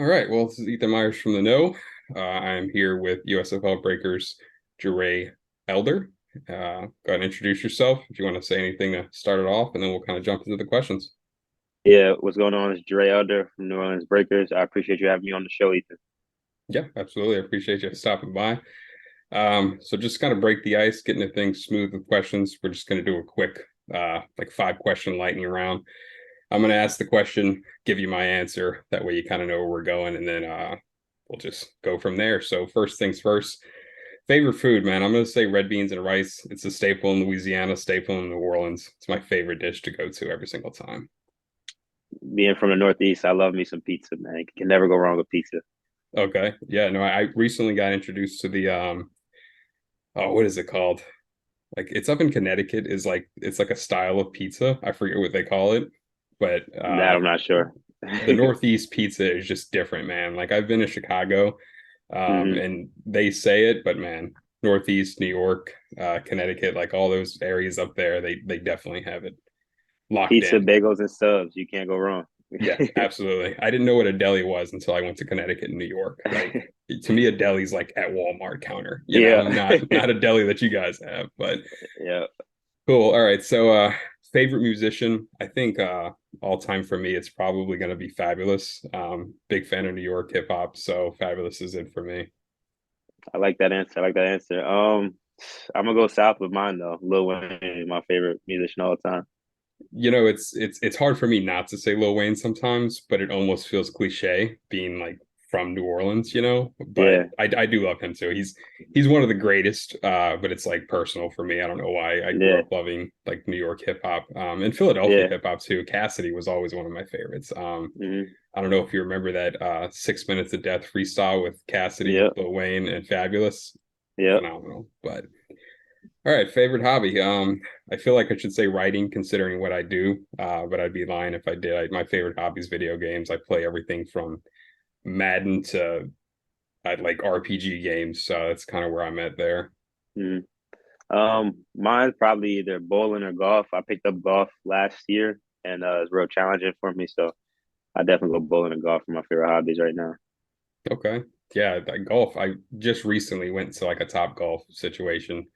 All right. Well, this is Ethan Myers from the Kneaux. I am here with USFL Breakers Jarey Elder. Go ahead and introduce yourself if you want to say anything to start it off, and then we'll kind of jump into the questions. Yeah, what's going on? It's Jarey Elder from New Orleans Breakers. I appreciate you having me on the show, Ethan. Yeah, absolutely. I appreciate you stopping by. So just kind of break the ice, getting the things smooth with questions. We're just going to do a quick, like 5 question lightning round. I'm going to ask the question, give you my answer. That way you kind of know where we're going, and then we'll just go from there. So first things first. Favorite food, man. I'm gonna say red beans and rice. It's a staple in Louisiana, staple in New Orleans. It's my favorite dish to go to every single time. Being from the Northeast, I love me some pizza, man. You can never go wrong with pizza. Okay. Yeah, no, I recently got introduced to the oh, what is it called? Like it's up in Connecticut, is like it's like a style of pizza. I forget what they call it, but That I'm not sure. the Northeast pizza is just different, man. Like I've been to Chicago, hmm and they say it, but man, Northeast, New York, Connecticut, like all those areas up there, they definitely have it locked Pizza, in. bagels, and subs. You can't go wrong. Yeah, absolutely. I didn't know what a deli was until I went to Connecticut and New York. Like to me, a deli's like at Walmart counter, Yeah. not a deli that you guys have, but Yeah. cool. All right. So favorite musician, I think all time for me, it's probably gonna be Fabulous. Big fan of New York hip hop, so Fabulous is it for me. I like that answer. I like that answer. I'm gonna go south with mine though. Lil Wayne, my favorite musician all the time. It's hard for me not to say Lil Wayne sometimes, but it almost feels cliche being like from New Orleans, But Yeah. I do love him too. He's one of the greatest, but it's like personal for me. I don't know why. I grew Yeah. up loving like New York hip hop, and Philadelphia Yeah. hip hop too. Cassidy was always one of my favorites. hmm I don't know if you remember that 6 Minutes of Death freestyle with Cassidy, Yep. Lil Wayne, and Fabulous. Yep. Phenomenal. But all right, favorite hobby. I feel like I should say writing, considering what I do. But I'd be lying if I did. My favorite hobby is video games. I play everything from Madden to I like RPG games. So that's kind of where I'm at there. hmm Mine's probably either bowling or golf. I picked up golf last year and it's real challenging for me. So I definitely go bowling and golf for my favorite hobbies right now. Okay. Yeah, that golf. I just recently went to like a top golf situation.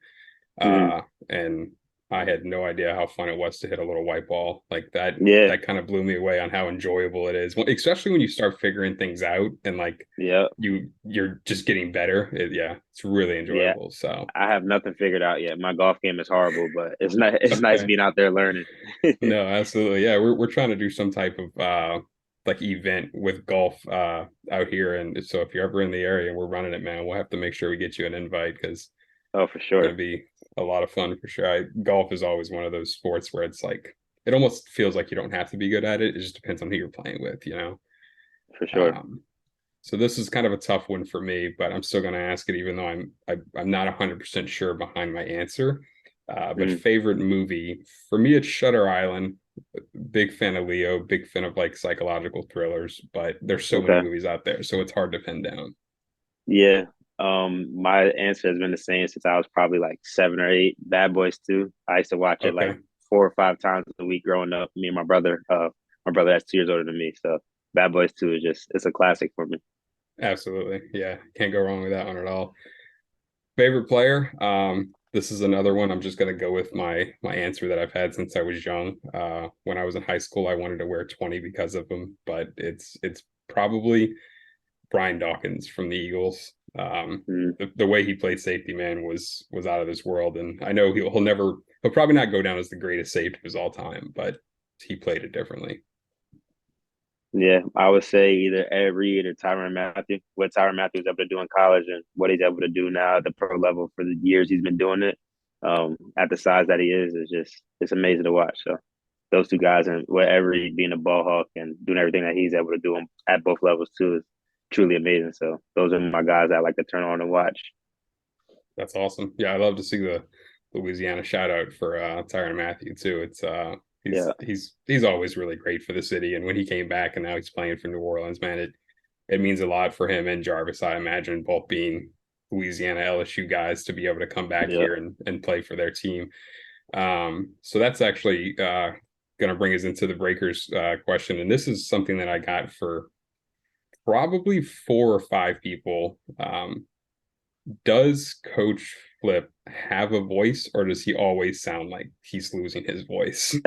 hmm Uh, and I had no idea how fun it was to hit a little white ball like that. Yeah, That kind of blew me away on how enjoyable it is, especially when you start figuring things out and like yeah, you're just getting better. Yeah, it's really yeah. enjoyable. So I have nothing figured out yet. My golf game is horrible, but it's nice okay, being out there learning. no, absolutely, yeah. We're trying to do some type of like event with golf out here, and so if you're ever in the area and we're running it, man, we'll have to make sure we get you an invite because Oh, for going to sure. be a lot of fun for sure. Golf is always one of those sports where it's like it almost feels like you don't have to be good at it. It just depends on who you're playing with. For sure. Um, so this is kind of a tough one for me, but I'm still going to ask it, even though I'm not 100% sure behind my answer. But Mm, favorite movie for me, it's Shutter Island. Big fan of Leo, big fan of like psychological thrillers, but there's so many okay. movies out there, so it's hard to pin down. Yeah. My answer has been the same since I was probably like 7 or 8. Bad Boys 2. I used to watch it like Okay, 4 or 5 times a week growing up. Me and my brother. My brother that's 2 years older than me. So Bad Boys 2 is just it's a classic for me. absolutely, yeah, can't go wrong with that one at all. Favorite player? This is another one. I'm just gonna go with my answer that I've had since I was young. When I was in high school, I wanted to wear 20 because of him, but it's probably Brian Dawkins from the Eagles. Mm, The way he played safety, man, was out of this world, and I know he'll probably not go down as the greatest safety of all time, but he played it differently. yeah, I would say either Ed Reed or Tyrann Matthew. What Tyrann Matthew was able to do in college and what he's able to do now at the pro level for the years he's been doing it, at the size that he is just it's amazing to watch. So those two guys and whatever he being a ball hawk and doing everything that he's able to do at both levels too is truly amazing. So those are my guys I like to turn on and watch. That's awesome. Yeah, I love to see the Louisiana shout out for Tyrann Matthew too. It's Yeah, he's always really great for the city, and when he came back and now he's playing for New Orleans, man, it means a lot for him and Jarvis. I imagine both being Louisiana LSU guys to be able to come back yeah. here and play for their team. So that's actually going to bring us into the Breakers question, and this is something that I got for probably 4 or 5 people. Does Coach Flip have a voice, or does he always sound like he's losing his voice?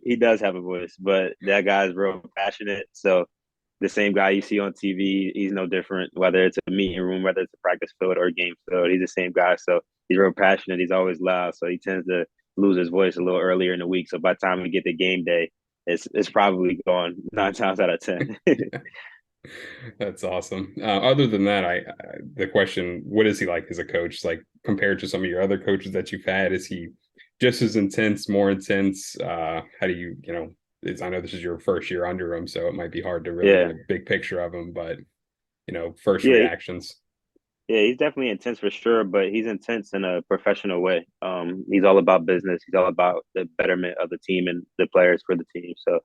He does have a voice, but that guy's real passionate. So the same guy you see on TV, he's no different, whether it's a meeting room, whether it's a practice field or a game field. He's the same guy. So he's real passionate. He's always loud. So he tends to lose his voice a little earlier in the week. So by the time we get to game day, it's probably gone 9 times out of 10. That's awesome. Other than that, the question, what is he like as a coach? Like compared to some of your other coaches that you've had, is he just as intense, more intense? How do I know this is your first year under him, so it might be hard to really get Yeah. a big picture of him, but first Yeah. reactions. Yeah, he's definitely intense for sure, but he's intense in a professional way. He's all about business. He's all about the betterment of the team and the players for the team. So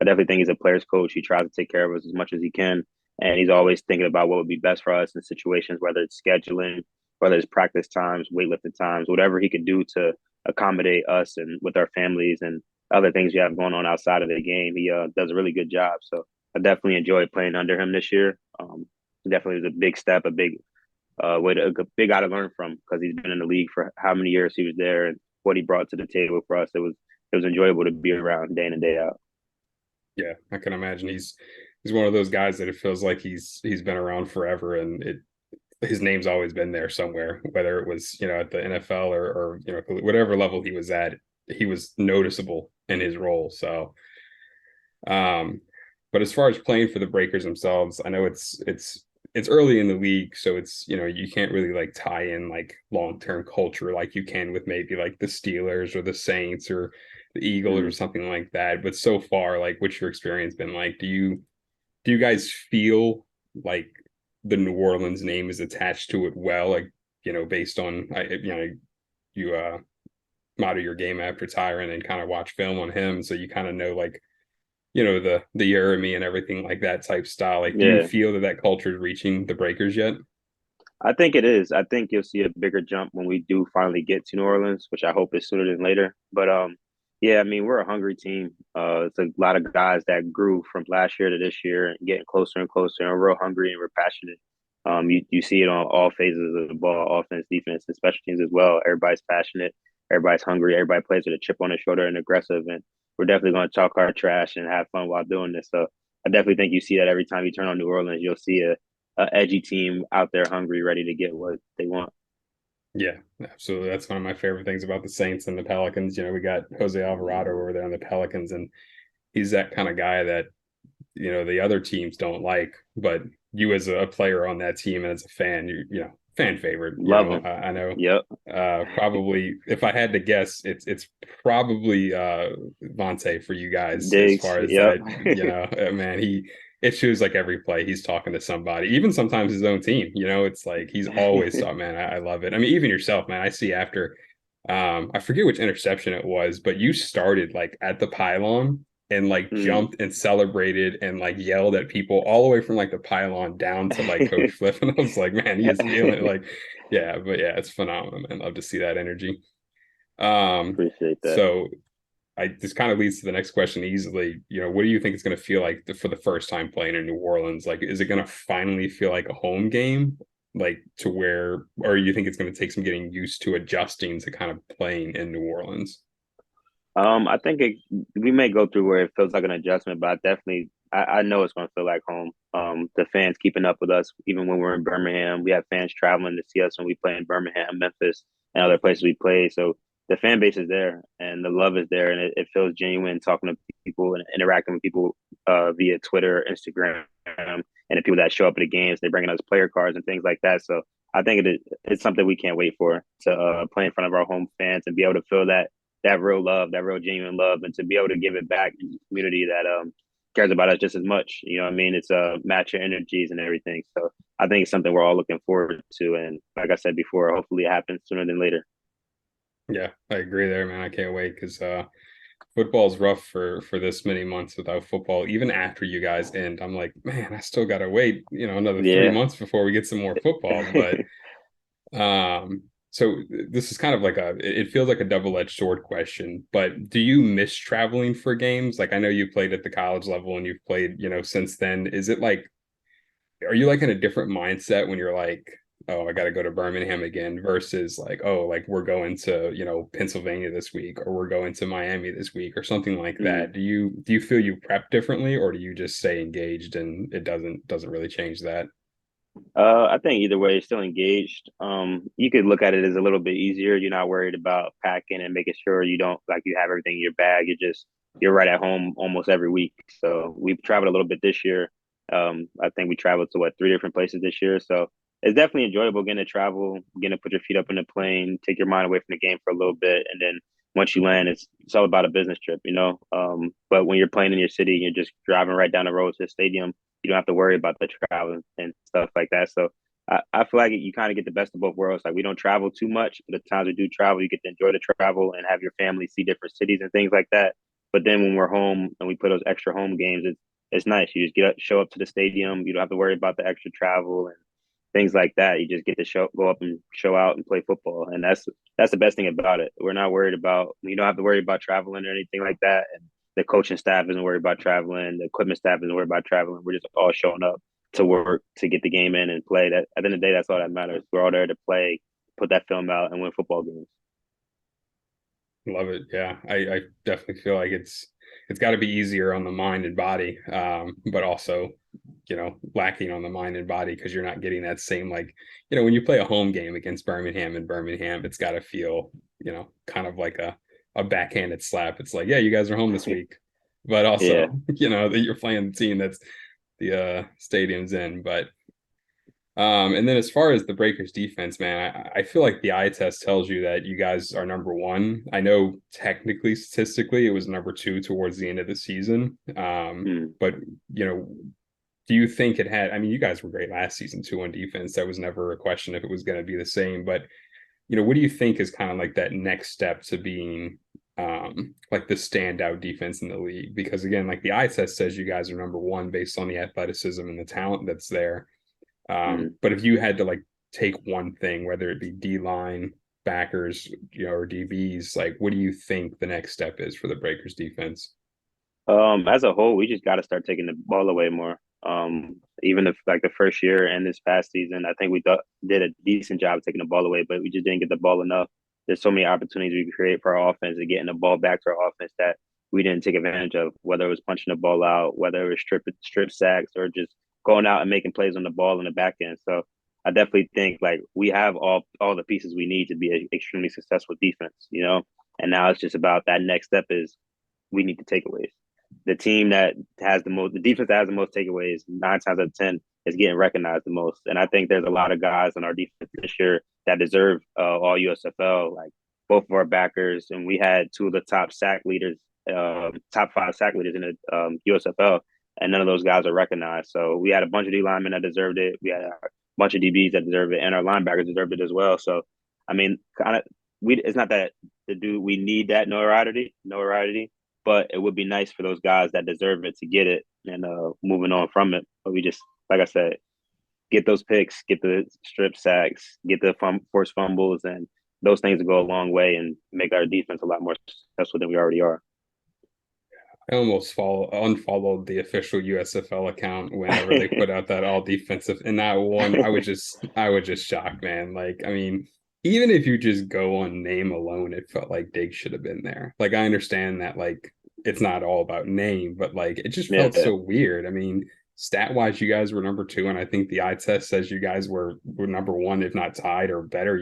I definitely think he's a player's coach. He tries to take care of us as much as he can, and he's always thinking about what would be best for us in situations, whether it's scheduling, whether it's practice times, weightlifting times, whatever he could do to accommodate us and with our families and other things we have going on outside of the game. He does a really good job. So I definitely enjoyed playing under him this year. Definitely was a big step, a big guy to learn from because he's been in the league for how many years he was there and what he brought to the table for us. It was enjoyable to be around day in and day out. Yeah, I can imagine he's one of those guys that it feels like he's been around forever, and his name's always been there somewhere, whether it was at the NFL or whatever level he was at, he was noticeable in his role. So, but as far as playing for the Breakers themselves, I know it's early in the league, so it's you can't really like tie in like long-term culture like you can with maybe like the Steelers or the Saints or the Eagles or something like that. But so far, like, what's your experience been like? Do you guys feel like the New Orleans name is attached to it well, like based on you model your game after Tyron and kind of watch film on him, so you kind of know like the Jeremy and everything like that type style. Like, do you Yeah, feel that culture is reaching the Breakers yet? I think it is. I think you'll see a bigger jump when we do finally get to New Orleans, which I hope is sooner than later. But yeah, I mean we're a hungry team. It's a lot of guys that grew from last year to this year and getting closer and closer, and we're real hungry and we're passionate. You see it on all phases of the ball, offense, defense, and special teams as well. Everybody's passionate, everybody's hungry, everybody plays with a chip on their shoulder and aggressive, and we're definitely going to talk our trash and have fun while doing this. So I definitely think you see that every time you turn on New Orleans, you'll see a edgy team out there hungry, ready to get what they want. Yeah, absolutely. That's one of my favorite things about the Saints and the Pelicans. We got Jose Alvarado over there on the Pelicans, and he's that kind of guy that the other teams don't like, but you as a player on that team and as a fan, fan favorite. Love them. I know. Yep. Probably, if I had to guess, it's probably Vontae for you guys as Diggs. far as Yep. that. Man, it shows like every play he's talking to somebody, even sometimes his own team. It's like he's always thought, man, I love it. I mean, even yourself, man. I see after, I forget which interception it was, but you started like at the pylon and like Mm. jumped and celebrated and like yelled at people all the way from like the pylon down to like Coach Flip. And I was like, man, he is feeling it. Like, yeah, but yeah, it's phenomenal, man. Love to see that energy. Appreciate that. So this kind of leads to the next question easily. What do you think it's going to feel like for the first time playing in New Orleans? Like, is it going to finally feel like a home game? Like to where, or you think it's going to take some getting used to adjusting to kind of playing in New Orleans? I think we may go through where it feels like an adjustment, but I know it's going to feel like home. The fans keeping up with us, even when we're in Birmingham, we have fans traveling to see us when we play in Birmingham, Memphis, and other places we play. So the fan base is there, and the love is there, and it feels genuine talking to people and interacting with people via Twitter, Instagram, and the people that show up at the games. They're bringing us player cards and things like that. So I think it's something we can't wait for to play in front of our home fans and be able to feel that real love, that real genuine love, and to be able to give it back to the community that cares about us just as much. You know what I mean? It's match your energies and everything. So I think it's something we're all looking forward to. And like I said before, hopefully it happens sooner than later. Yeah, I agree there, man. I can't wait because football's rough for this many months without football. Even after you guys end, I'm like, man, I still gotta wait, another three Yeah. months before we get some more football. But So this is kind of like it feels like a double-edged sword question, but do you miss traveling for games? Like I know you played at the college level and you've played, since then. Is it like, are you like in a different mindset when you're like, oh, I got to go to Birmingham again versus like, oh, like we're going to, Pennsylvania this week or we're going to Miami this week or something like Mm. that. Do you feel you prep differently or do you just stay engaged and it doesn't really change that? I think either way, you're still engaged. You could look at it as a little bit easier. You're not worried about packing and making sure you don't like you have everything in your bag. You're right at home almost every week. So we've traveled a little bit this year. I think we traveled to three different places this year. So it's definitely enjoyable getting to travel, getting to put your feet up in the plane, take your mind away from the game for a little bit, and then once you land, it's all about a business trip, you know. But when you're playing in your city, you're just driving right down the road to the stadium. You don't have to worry about the travel and stuff like that. So I feel like you kind of get the best of both worlds. Like we don't travel too much, but the times we do travel, you get to enjoy the travel and have your family see different cities and things like that. But then when we're home and we play those extra home games, it's nice. You just show up to the stadium. You don't have to worry about the extra travel and things like that. You just get to go up and show out and play football, and that's the best thing about it. We're not worried about you don't have to worry about traveling or anything like that. And the coaching staff isn't worried about traveling. The equipment staff isn't worried about traveling. We're just all showing up to work to get the game in and play. That at the end of the day, that's all that matters. We're all there to play, put that film out, and win football games. Love it. Yeah. I definitely feel like it's got to be easier on the mind and body, but also, lacking on the mind and body because you're not getting that same like, when you play a home game against Birmingham in Birmingham, it's got to feel, kind of like a backhanded slap. It's like, yeah, you guys are home this week, but Yeah. also, that you're playing the team that's the stadium's in. But and then as far as the Breakers defense, man, I feel like the eye test tells you that you guys are number one. I know technically, statistically, it was number two towards the end of the season. Mm. But do you think it had? I mean, you guys were great last season too on defense. That was never a question if it was going to be the same. But what do you think is kind of like that next step to being like the standout defense in the league? Because again, like the eye test says you guys are number one based on the athleticism and the talent that's there. Mm. But if you had to like take one thing, whether it be D line, backers, or DBs, like what do you think the next step is for the Breakers defense? As a whole, we just got to start taking the ball away more. Even if like the first year and this past season, I think we did a decent job of taking the ball away, but we just didn't get the ball enough. There's so many opportunities we could create for our offense and getting the ball back to our offense that we didn't take advantage of. Whether it was punching the ball out, whether it was strip sacks, or just going out and making plays on the ball in the back end. So I definitely think like we have all the pieces we need to be an extremely successful defense, you know. And now it's just about that next step is we need the takeaways. The team that has the defense that has the most takeaways, 9 times out of 10, is getting recognized the most. And I think there's a lot of guys on our defense this year that deserve all USFL, like both of our backers. And we had two of the top sack leaders, top 5 sack leaders in the USFL, and none of those guys are recognized. So we had a bunch of D linemen that deserved it. We had a bunch of DBs that deserved it, and our linebackers deserved it as well. So, I mean, kind of, it's not that we need that notoriety, but it would be nice for those guys that deserve it to get it and moving on from it. But we just, like I said, get those picks, get the strip sacks, get the forced fumbles, and those things will go a long way and make our defense a lot more successful than we already are. I almost unfollowed the official USFL account whenever they put out that all defensive and that one. I was just shocked, man. Like, I mean, even if you just go on name alone, it felt like Diggs should have been there. Like, I understand that like it's not all about name, but like it just felt Yeah, so weird. I mean, stat wise, you guys were number two, and I think the eye test says you guys were number one, if not tied or better.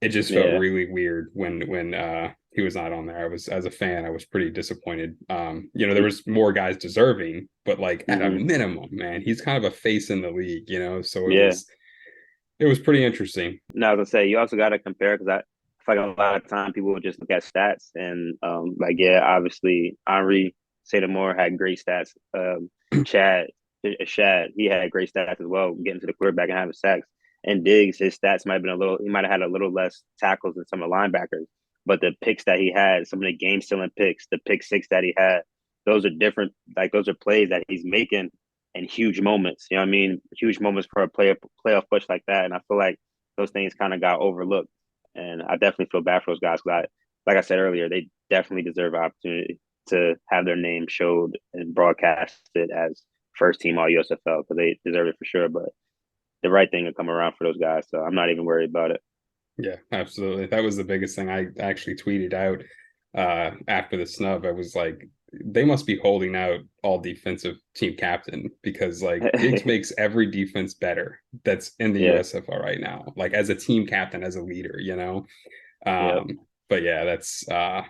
It just felt yeah, really weird when he was not on there. I was, as a fan, I was pretty disappointed. There was more guys deserving, but like at a mm-hmm. minimum, man, he's kind of a face in the league, so it Yeah. was it was pretty interesting. Now, I was gonna say you also got to compare because I feel like a lot of time people would just look at stats and like yeah, obviously Henri Moore had great stats. Chad Shad he had great stats as well, getting to the quarterback and having sacks. And Diggs, his stats might have been he might have had a little less tackles than some of the linebackers, but the picks that he had, some of the game stealing picks, the pick six that he had, those are different. Like those are plays that he's making in huge moments. You know what I mean? Huge moments for a playoff push like that. And I feel like those things kind of got overlooked. And I definitely feel bad for those guys. Like I said earlier, they definitely deserve an opportunity to have their name showed and broadcasted as first team all USFL because they deserve it for sure. But the right thing will come around for those guys. So I'm not even worried about it. Yeah, absolutely. That was the biggest thing I actually tweeted out after the snub. I was like, they must be holding out all defensive team captain because like Giggs makes every defense better that's in the Yeah. USFL right now, like as a team captain, as a leader, you know. Yep. But yeah, that's kind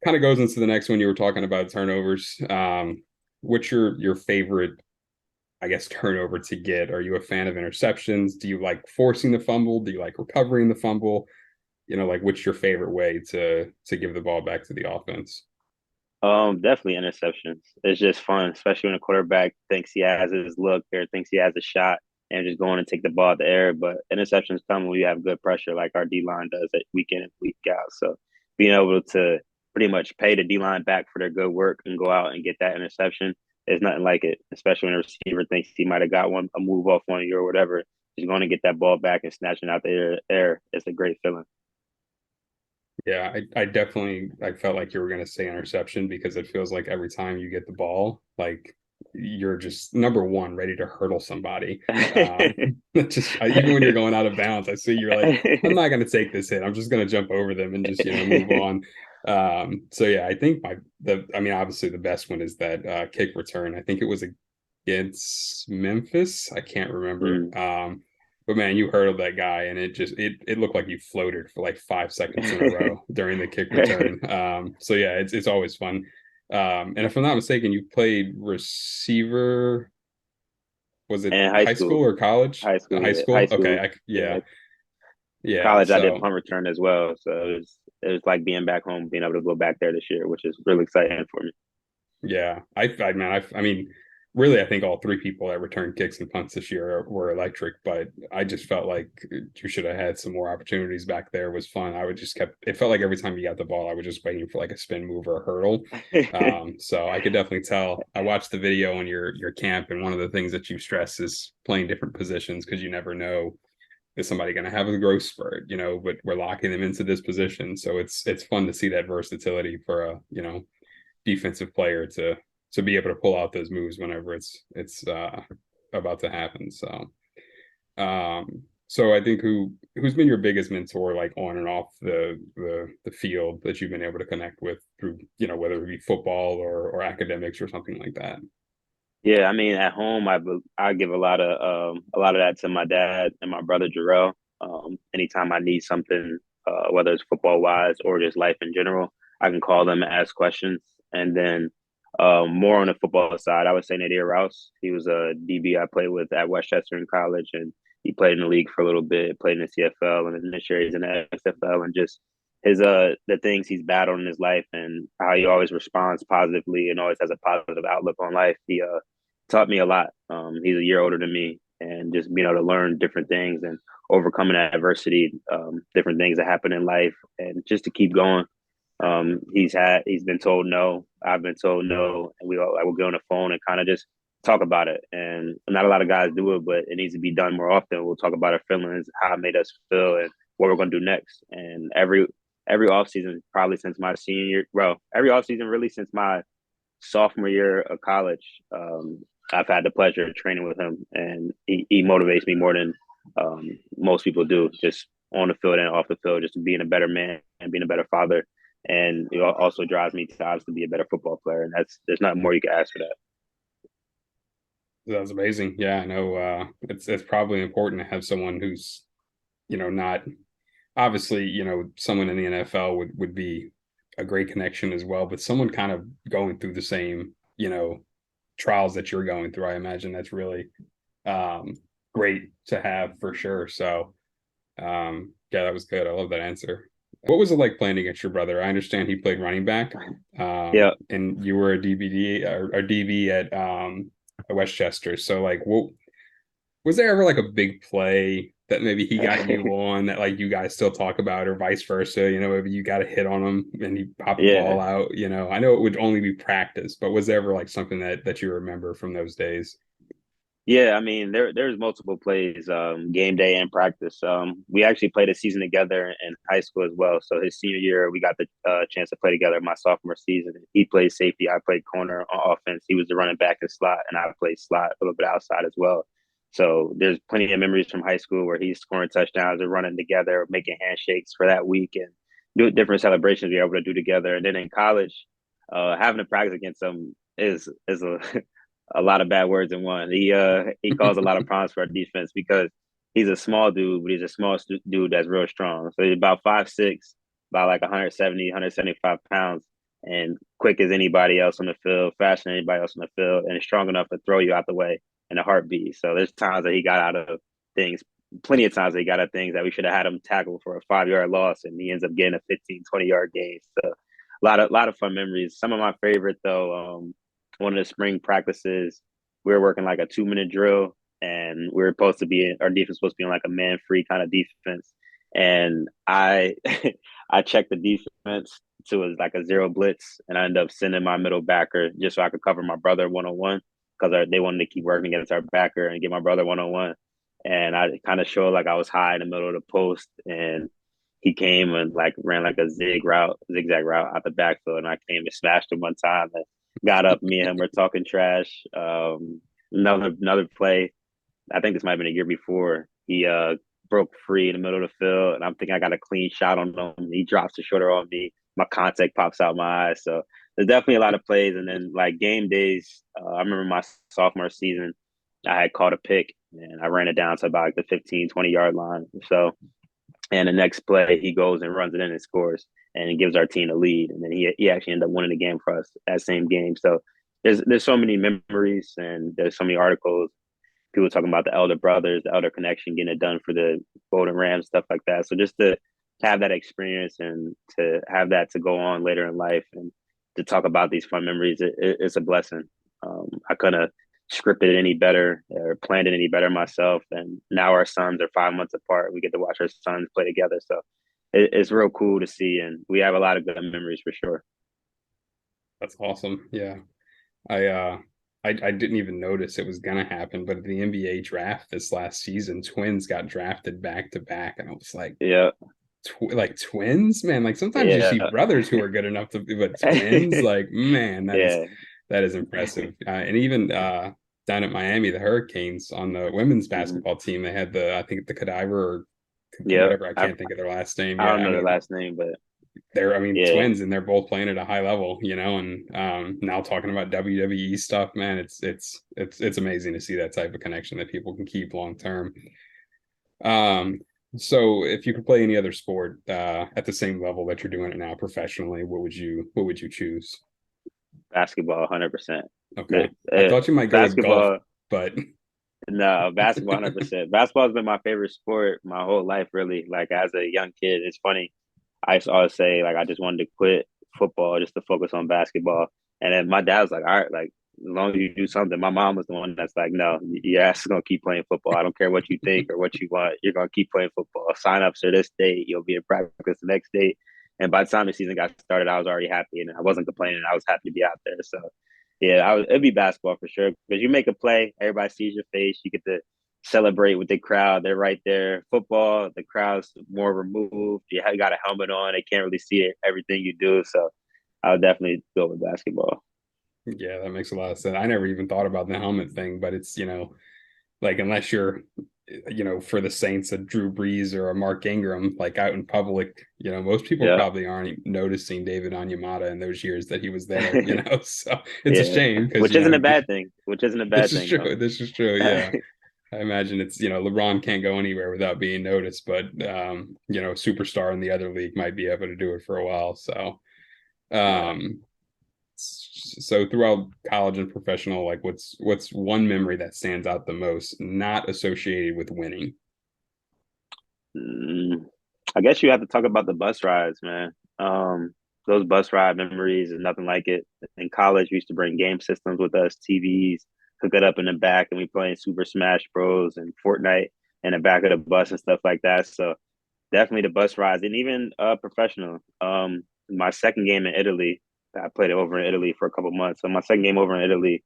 of goes into the next one you were talking about turnovers. What's your favorite, I guess, turnover to get? Are you a fan of interceptions? Do you like forcing the fumble? Do you like recovering the fumble? You know, like what's your favorite way to give the ball back to the offense? Definitely interceptions. It's just fun, especially when a quarterback thinks he has his look or thinks he has a shot and just going and take the ball out the air. But interceptions come when you have good pressure, like our D line does it week in and week out. So being able to pretty much pay the D line back for their good work and go out and get that interception is nothing like it, especially when a receiver thinks he might have got one a move off on you or whatever. He's going to get that ball back and snatching out the air. It's a great feeling. Yeah, I definitely I felt like you were gonna say interception because it feels like every time you get the ball, like you're just number one ready to hurdle somebody. Just even when you're going out of bounds, I see you're like, I'm not gonna take this hit. I'm just gonna jump over them and just move on. So yeah, I think I mean obviously the best one is that kick return. I think it was against Memphis. I can't remember. Mm. But man, you hurdled that guy, and it looked like you floated for like 5 seconds in a row during the kick return. So yeah, it's always fun. And if I'm not mistaken, you played receiver. Was it And high high school, school or college? high school, High yeah, high school. Okay. school, yeah. Yeah. College, I did So punt return as well, so it was like being back home, being able to go back there this year, which is really exciting for me. yeah, I mean, really, I think all three people that returned kicks and punts this year were electric. But I just felt like you should have had some more opportunities back there. It was fun. I would just kept. It felt like every time you got the ball, I was just waiting for like a spin move or a hurdle. So I could definitely tell. I watched the video on your camp, and one of the things that you stress is playing different positions because you never know, is somebody going to have a growth spurt, but we're locking them into this position. So it's fun to see that versatility for a defensive player to be able to pull out those moves whenever it's about to happen. So I think who's been your biggest mentor, like on and off the field, that you've been able to connect with through, whether it be football or academics or something like that. Yeah, I mean, at home, I give a lot of that to my dad and my brother Jarrell. Anytime I need something, whether it's football wise or just life in general, I can call them and ask questions. And then more on the football side, I would say Nadir Rouse. He was a DB I played with at Westchester in college, and he played in the league for a little bit, played in the CFL, and then this year he's in the XFL, and just his the things he's battled in his life and how he always responds positively and always has a positive outlook on life. He taught me a lot. He's a year older than me, and just being able to learn different things and overcoming adversity, different things that happen in life, and just to keep going. He's been told no. I've been told no, and I will get on the phone and kind of just talk about it. And not a lot of guys do it, but it needs to be done more often. We'll talk about our feelings, how it made us feel, and what we're going to do next. And every off season, probably since my senior year, well, every off season really since my sophomore year of college, I've had the pleasure of training with him, and he motivates me more than most people do, just on the field and off the field, just being a better man and being a better father. And it also drives me to obviously be a better football player. And there's not more you can ask for that. That's amazing. Yeah, I know. It's probably important to have someone who's, not obviously, someone in the NFL would be a great connection as well, but someone kind of going through the same, trials that you're going through. I imagine that's really um, great to have for sure. So yeah, that was good. I love that answer. What was it like playing against your brother? I understand he played running back, Yeah, and you were a DBD or DB at Westchester. So like, what was there ever like a big play that maybe he got you on that like you guys still talk about, or vice versa? Maybe you got a hit on him and he popped the yeah. ball out. I know it would only be practice, but was there ever like something that you remember from those days? Yeah, I mean, there's multiple plays, game day and practice. We actually played a season together in high school as well. So his senior year, we got the chance to play together. My sophomore season, he played safety, I played corner on offense. He was the running back and slot, and I played slot a little bit outside as well. So there's plenty of memories from high school where he's scoring touchdowns and running together, making handshakes for that week, and do different celebrations we were able to do together. And then in college, having to practice against him is a a lot of bad words in one. He caused a lot of problems for our defense because he's a small dude, but he's a small dude that's real strong. So he's about 5'6", about like 170, 175 pounds, and quick as anybody else on the field, faster than anybody else on the field, and strong enough to throw you out the way in a heartbeat. So there's times that he got out of things, plenty of times that he got out of things that we should have had him tackle for a 5 yard loss, and he ends up getting a 15, 20 yard gain. So a lot of fun memories. Some of my favorite though, one of the spring practices, we were working like a 2 minute drill, and we were supposed to be our defense was supposed to be in like a man free kind of defense. And I I checked the defense to like a zero blitz, and I ended up sending my middle backer just so I could cover my brother 1-on-1 because they wanted to keep working against our backer and get my brother 1-on-1. And I kind of showed like I was high in the middle of the post, and he came and like ran like a zigzag route out the backfield, and I came and smashed him one time and got up. Me and him were talking trash. Another play. I think this might have been a year before. He broke free in the middle of the field, and I'm thinking I got a clean shot on him. He drops the shoulder on me. My contact pops out my eyes. So there's definitely a lot of plays. And then like game days, I remember my sophomore season, I had caught a pick and I ran it down to about like the 15, 20 yard line. So and the next play, he goes and runs it in and scores, and it gives our team a lead. And then he actually ended up winning the game for us that same game. So there's so many memories, and there's so many articles. People talking about the elder brothers, the elder connection, getting it done for the Golden Rams, stuff like that. So just to have that experience and to have that to go on later in life and to talk about these fun memories, it's a blessing. I couldn't have scripted it any better or planned it any better myself. And now our sons are 5 months apart. We get to watch our sons play together. So it's real cool to see. And we have a lot of good memories for sure. That's awesome. Yeah. I didn't even notice it was gonna happen, but the NBA draft this last season, twins got drafted back to back, and I was like, Yeah. like twins, man. Like sometimes you Yeah. see brothers who are good enough to, but twins, like man, Yeah. that is impressive. And even down at Miami, the Hurricanes on the women's Mm-hmm. basketball team, they had the I think the Cadaver or Yeah. whatever. I can't think of their last name. I Yeah, don't I know the mean last name, but they're I mean yeah. twins and they're both playing at a high level, and now talking about WWE stuff, man, it's amazing to see that type of connection that people can keep long term. Um, so if you could play any other sport at the same level that you're doing it now professionally, what would you choose? Basketball, 100%. Okay. I thought you might go with golf, Basketball, but no, basketball, 100%. Basketball has been my favorite sport my whole life, really. Like as a young kid, it's funny. I used to always say like I just wanted to quit football just to focus on basketball. And then my dad was like, all right, like as long as you do something. My mom was the one that's like, no, your ass is gonna keep playing football. I don't care what you think or what you want. You're gonna keep playing football. Sign-ups are this date. You'll be in practice the next date. And by the time the season got started, I was already happy and I wasn't complaining. I was happy to be out there. So yeah, it'd be basketball for sure because you make a play, everybody sees your face. You get to celebrate with the crowd. They're right there. Football, the crowd's more removed. You got a helmet on. They can't really see it, everything you do. So I would definitely go with basketball. yeah, that makes a lot of sense. I never even thought about the helmet thing, but it's, like unless you're, for the Saints, a Drew Brees or a Mark Ingram, like out in public, most people Yeah. probably aren't noticing David Onyemata in those years that he was there, so it's a Yeah. shame because, Which isn't a bad thing. Which isn't a bad this is thing true. though. This is true. Yeah. I imagine it's, LeBron can't go anywhere without being noticed, but, a superstar in the other league might be able to do it for a while. So, Yeah. um, so throughout college and professional, like what's one memory that stands out the most, not associated with winning? Mm, I guess you have to talk about the bus rides, man. Those bus ride memories is nothing like it. In college, we used to bring game systems with us, TVs, hook it up in the back, and we playing Super Smash Bros. And Fortnite in the back of the bus and stuff like that. So definitely the bus rides, and even professional. My second game in Italy, I played over in Italy for a couple months. So my second game over in Italy,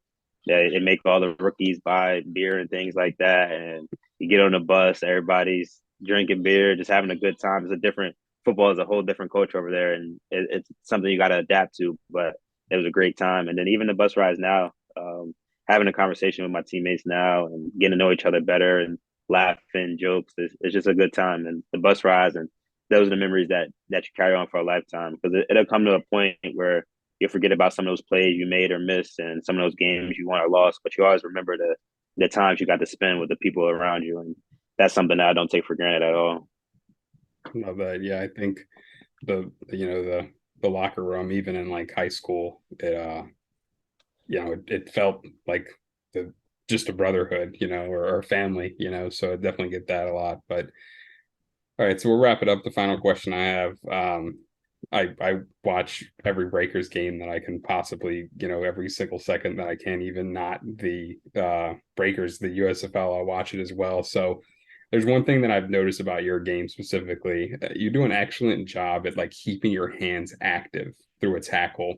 They make all the rookies buy beer and things like that, and you get on the bus, everybody's drinking beer, just having a good time. It's a different football is a whole different culture over there, and it's something you got to adapt to. But it was a great time, and then even the bus rides now, having a conversation with my teammates now and getting to know each other better and laughing, jokes, it's just a good time. And the bus rides and those are the memories that you carry on for a lifetime because it'll come to a point where you'll forget about some of those plays you made or missed and some of those games you won or lost, but you always remember the times you got to spend with the people around you. And that's something that I don't take for granted at all. Love that. Yeah, I think the locker room, even in like high school, it felt like the just a brotherhood, or a family, so I definitely get that a lot. But all right, so we'll wrap it up. The final question I have, I watch every Breakers game that I can possibly, every single second that I can, even not the Breakers, the USFL, I'll watch it as well. So there's one thing that I've noticed about your game specifically. You do an excellent job at like keeping your hands active through a tackle.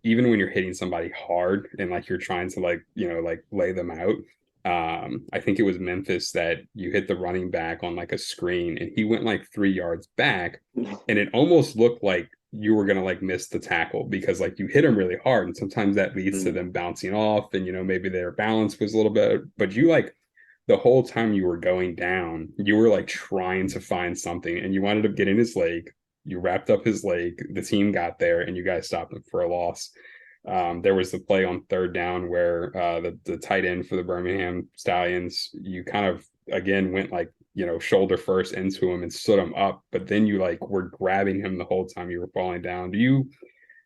Even when you're hitting somebody hard and like you're trying to like lay them out. I think it was Memphis that you hit the running back on like a screen and he went like 3 yards back and it almost looked like you were gonna like miss the tackle because like you hit him really hard and sometimes that leads to them bouncing off and maybe their balance was a little bit, but you like the whole time you were going down, you were like trying to find something and you wound up getting his leg. You wrapped up his leg, the team got there and you guys stopped him for a loss. There was the play on third down where the tight end for the Birmingham Stallions, you kind of again went like shoulder first into him and stood him up, but then you like were grabbing him the whole time you were falling down.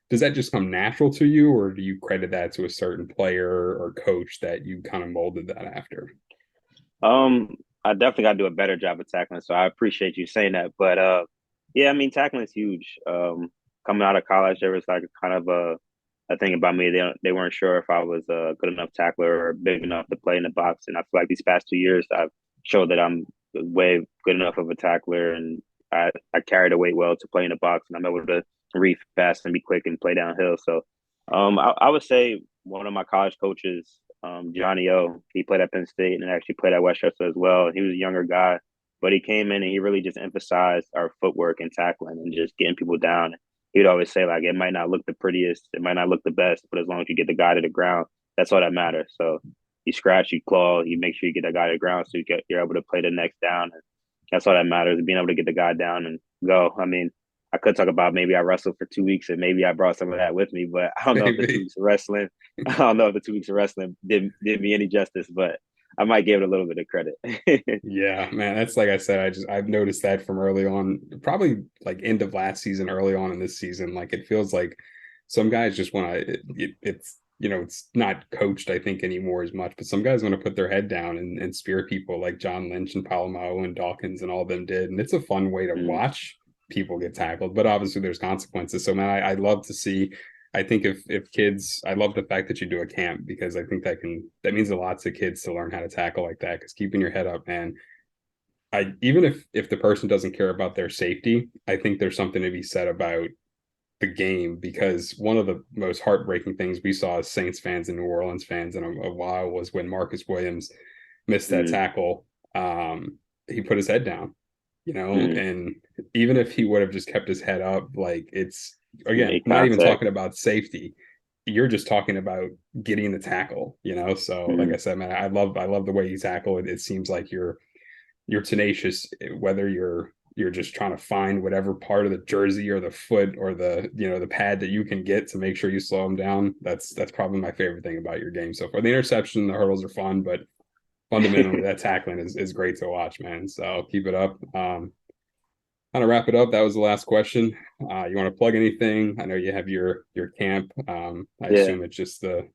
Does that just come natural to you, or do you credit that to a certain player or coach that you kind of molded that after? I definitely got to do a better job of tackling, so I appreciate you saying that. But yeah, I mean tackling is huge. Coming out of college, there was like kind of a thing about me. They weren't sure if I was a good enough tackler or big enough to play in the box. And I feel like these past 2 years, I've showed that I'm way good enough of a tackler, and I carry the weight well to play in the box, and I'm able to read fast and be quick and play downhill. So, I would say one of my college coaches, Johnny O, he played at Penn State and actually played at Westchester as well. He was a younger guy, but he came in and he really just emphasized our footwork and tackling and just getting people down. He'd always say like it might not look the prettiest, it might not look the best, but as long as you get the guy to the ground, that's all that matters. So you scratch, you claw, you make sure you get that guy to the ground so you're able to play the next down. And that's all that matters, being able to get the guy down and go. I mean, I could talk about maybe I wrestled for 2 weeks and maybe I brought some of that with me, but I don't know if the 2 weeks of wrestling, I don't know if the 2 weeks of wrestling did me any justice, but I might give it a little bit of credit. Yeah, man, that's like I said, I've noticed that from early on, probably like end of last season, early on in this season. Like it feels like some guys just want to. It's it's not coached, I think, anymore as much, but some guys want to put their head down and spear people like John Lynch and Palomao and Dawkins and all of them did, and it's a fun way to watch people get tackled. But obviously, there's consequences. So man, I love to see. I think if kids, I love the fact that you do a camp because I think that means a lot to kids to learn how to tackle like that. Because keeping your head up, man, I even if the person doesn't care about their safety, I think there's something to be said about the game because one of the most heartbreaking things we saw as Saints fans and New Orleans fans in a while was when Marcus Williams missed that tackle. He put his head down, and even if he would have just kept his head up, like it's again, Make I'm not even contact. talking about safety. You're just talking about getting the tackle. So like I said, man, I love the way you tackle it. It seems like you're tenacious, whether you're just trying to find whatever part of the jersey or the foot or the pad that you can get to make sure you slow them down. That's probably my favorite thing about your game so far. The interception, the hurdles are fun, but fundamentally that tackling is great to watch, man. So keep it up. Kind of wrap it up. That was the last question. You want to plug anything? I know you have your camp. I Yeah, assume it's just the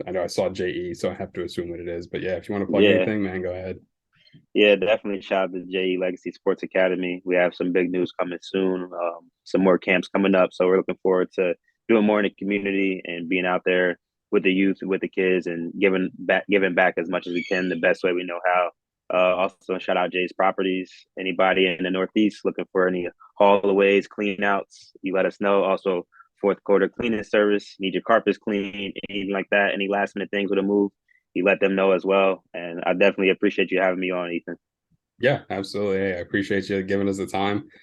I know I saw JE, so I have to assume what it is. But yeah, if you want to plug yeah, anything, man, go ahead. yeah. Definitely shout out to JE Legacy Sports Academy. We have some big news coming soon. Some more camps coming up, so we're looking forward to doing more in the community and being out there with the youth, with the kids, and giving back as much as we can the best way we know how. Also, shout out Jay's Properties. Anybody in the Northeast looking for any haulaways, clean outs, you let us know. Also, fourth quarter cleaning service, need your carpets clean, anything like that, any last minute things with a move, you let them know as well. And I definitely appreciate you having me on, Ethan. Yeah, absolutely. Hey, I appreciate you giving us the time.